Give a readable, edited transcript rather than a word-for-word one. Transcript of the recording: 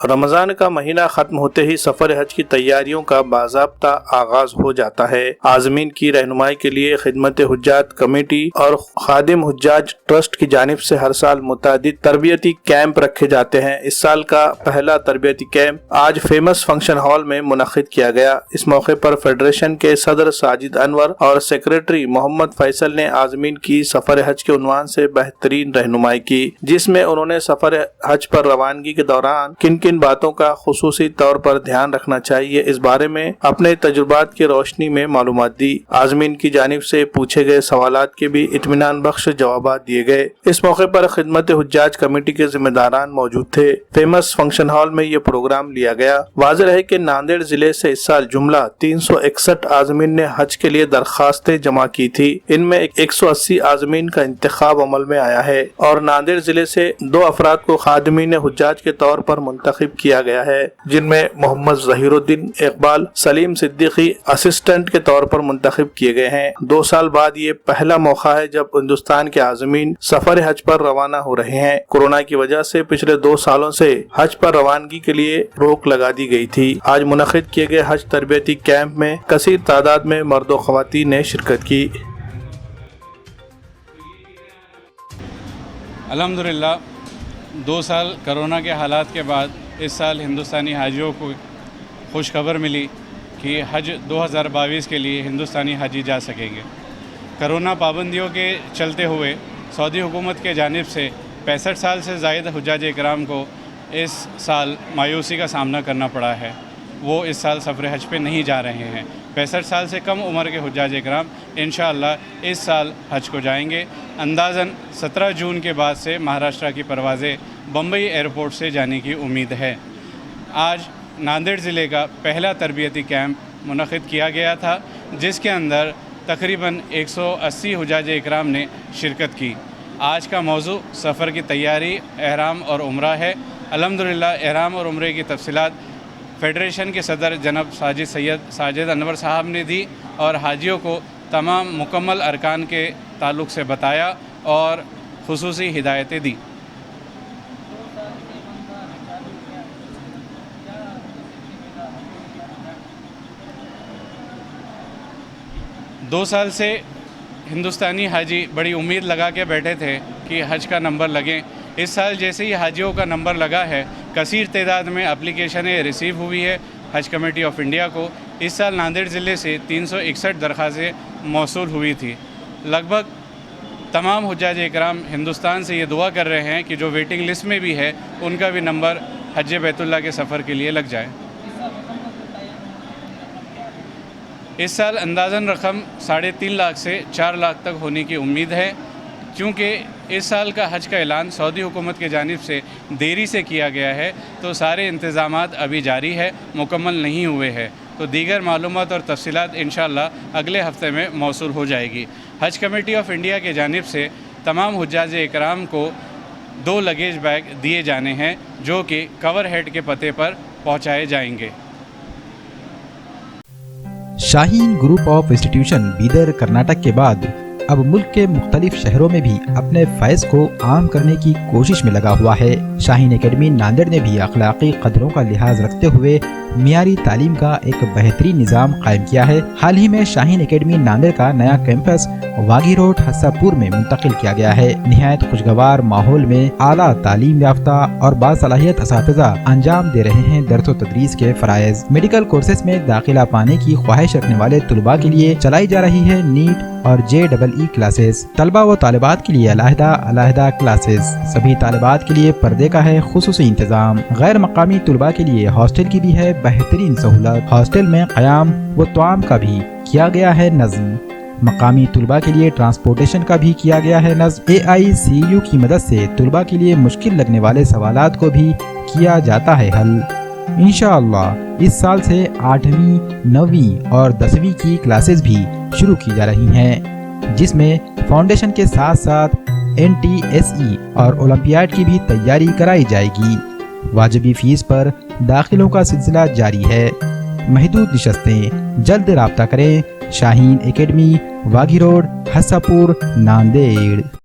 رمضان کا مہینہ ختم ہوتے ہی سفر حج کی تیاریوں کا باضابطہ آغاز ہو جاتا ہے۔ عازمین کی رہنمائی کے لیے خدمت حجات کمیٹی اور خادم حجاج ٹرسٹ کی جانب سے ہر سال متعدد تربیتی کیمپ رکھے جاتے ہیں۔ اس سال کا پہلا تربیتی کیمپ آج فیمس فنکشن ہال میں منعقد کیا گیا۔ اس موقع پر فیڈریشن کے صدر ساجد انور اور سیکریٹری محمد فیصل نے عازمین کی سفر حج کے عنوان سے بہترین رہنمائی کی، جس میں انہوں نے سفر حج پر روانگی کے دوران کن باتوں کا خصوصی طور پر دھیان رکھنا چاہیے، اس بارے میں اپنے تجربات کی روشنی میں معلومات دی۔ عازمین کی جانب سے پوچھے گئے سوالات کے بھی اطمینان بخش جوابات دیے گئے۔ اس موقع پر خدمت حجاج کمیٹی کے ذمہ داران موجود تھے۔ فیمس فنکشن ہال میں یہ پروگرام لیا گیا۔ واضح رہے کہ ناندیڑ ضلع سے اس سال جملہ 361 عازمین نے حج کے لیے درخواستیں جمع کی تھی۔ ان میں 180 عازمین کا انتخاب عمل میں آیا ہے اور ناندیڑ ضلع سے 2 افراد کو خادمین حجاج کے طور پر منتخب کیا گیا ہے، جن میں محمد ظہیر الدین اقبال سلیم صدیقی اسسٹنٹ کے طور پر منتخب کیے گئے ہیں۔ 2 سال بعد یہ پہلا موقع ہے جب ہندوستان کے عازمین سفر حج پر روانہ ہو رہے ہیں۔ کورونا کی وجہ سے پچھلے 2 سالوں سے حج پر روانگی کے لیے روک لگا دی گئی تھی۔ آج منعقد کیے گئے حج تربیتی کیمپ میں کثیر تعداد میں مرد و خواتین نے شرکت کی۔ الحمدللہ 2 سال کرونا کے حالات کے بعد اس سال ہندوستانی حاجیوں کو خوشخبر ملی کہ حج 2022 کے لیے ہندوستانی حاجی جا سکیں گے۔ کرونا پابندیوں کے چلتے ہوئے سعودی حکومت کے جانب سے 65 سال سے زائد حجاج اکرام کو اس سال مایوسی کا سامنا کرنا پڑا ہے۔ وہ اس سال سفر حج پہ نہیں جا رہے ہیں۔ 65 سال سے کم عمر کے حجاج اکرام انشاءاللہ اس سال حج کو جائیں گے۔ اندازاً 17 جون کے بعد سے مہاراشٹر کی پروازیں بمبئی ایئرپورٹ سے جانے کی امید ہے۔ آج ناندیڑ ضلع کا پہلا تربیتی کیمپ منعقد کیا گیا تھا، جس کے اندر تقریباً 180 حجاج اکرام نے شرکت کی۔ آج کا موضوع سفر کی تیاری، احرام اور عمرہ ہے۔ الحمدللہ احرام اور عمرے کی تفصیلات فیڈریشن کے صدر جناب ساجد انور صاحب نے دی اور حاجیوں کو تمام مکمل ارکان کے تعلق سے بتایا اور خصوصی ہدایتیں دی۔ دو سال سے ہندوستانی حاجی بڑی امید لگا کے بیٹھے تھے کہ حج کا نمبر لگیں۔ اس سال جیسے ہی حاجیوں کا نمبر لگا ہے، کثیر تعداد میں اپلیکیشنیں ریسیو ہوئی ہے حج کمیٹی آف انڈیا کو۔ اس سال ناندیڑ ضلع سے 361 درخواستیں موصول ہوئی تھی۔ لگ بھگ تمام حجاج اکرام ہندوستان سے یہ دعا کر رہے ہیں کہ جو ویٹنگ لسٹ میں بھی ہے ان کا بھی نمبر حج بیت اللہ کے سفر کے لیے لگ جائے۔ اس سال اندازاً رقم 3.5 لاکھ سے 4 لاکھ تک ہونے کی امید ہے، کیونکہ اس سال کا حج کا اعلان سعودی حکومت کی جانب سے دیری سے کیا گیا ہے، تو سارے انتظامات ابھی جاری ہے، مکمل نہیں ہوئے ہیں۔ تو دیگر معلومات اور تفصیلات انشاءاللہ اگلے ہفتے میں موصول ہو جائے گی۔ حج کمیٹی آف انڈیا کی جانب سے تمام حجاج اکرام کو 2 لگیج بیگ دیے جانے ہیں، جو کہ کور ہیڈ کے پتے پر پہنچائے جائیں گے۔ Shaheen group of institution Bidar Karnataka کے بعد اب ملک کے مختلف شہروں میں بھی اپنے فیض کو عام کرنے کی کوشش میں لگا ہوا ہے۔ شاہین اکیڈمی ناندیڑ نے بھی اخلاقی قدروں کا لحاظ رکھتے ہوئے معیاری تعلیم کا ایک بہترین نظام قائم کیا ہے۔ حال ہی میں شاہین اکیڈمی ناندیڑ کا نیا کیمپس واگی روڈ ہسا پور میں منتقل کیا گیا ہے۔ نہایت خوشگوار ماحول میں اعلیٰ تعلیم یافتہ اور باصلاحیت اساتذہ انجام دے رہے ہیں درس و تدریس کے فرائض۔ میڈیکل کورسز میں داخلہ پانے کی خواہش رکھنے والے طلباء کے لیے چلائی جا رہی ہے نیٹ اور JEE کلاسز۔ طلباء و طالبات کے لیے علیحدہ کلاسز۔ سبھی طالبات کے لیے پردے کا ہے خصوصی انتظام۔ غیر مقامی طلباء کے لیے ہاسٹل کی بھی ہے بہترین سہولت۔ ہاسٹل میں قیام و طعام کا بھی کیا گیا ہے نظم۔ مقامی طلباء کے لیے ٹرانسپورٹیشن کا بھی کیا گیا ہے نظم۔ AICU کی مدد سے طلباء کے لیے مشکل لگنے والے سوالات کو بھی کیا جاتا ہے حل۔ انشاءاللہ اس سال سے 8ویں، 9ویں اور 10ویں کی کلاسز بھی شروع کی جا رہی ہیں، جس میں فاؤنڈیشن کے ساتھ ساتھ NTSE اور اولمپیاڈ کی بھی تیاری کرائی جائے گی۔ واجبی فیس پر داخلوں کا سلسلہ جاری ہے۔ محدود نشستیں، جلد رابطہ کریں۔ شاہین اکیڈمی، واگی روڈ، ہسا پور، ناندیڑ۔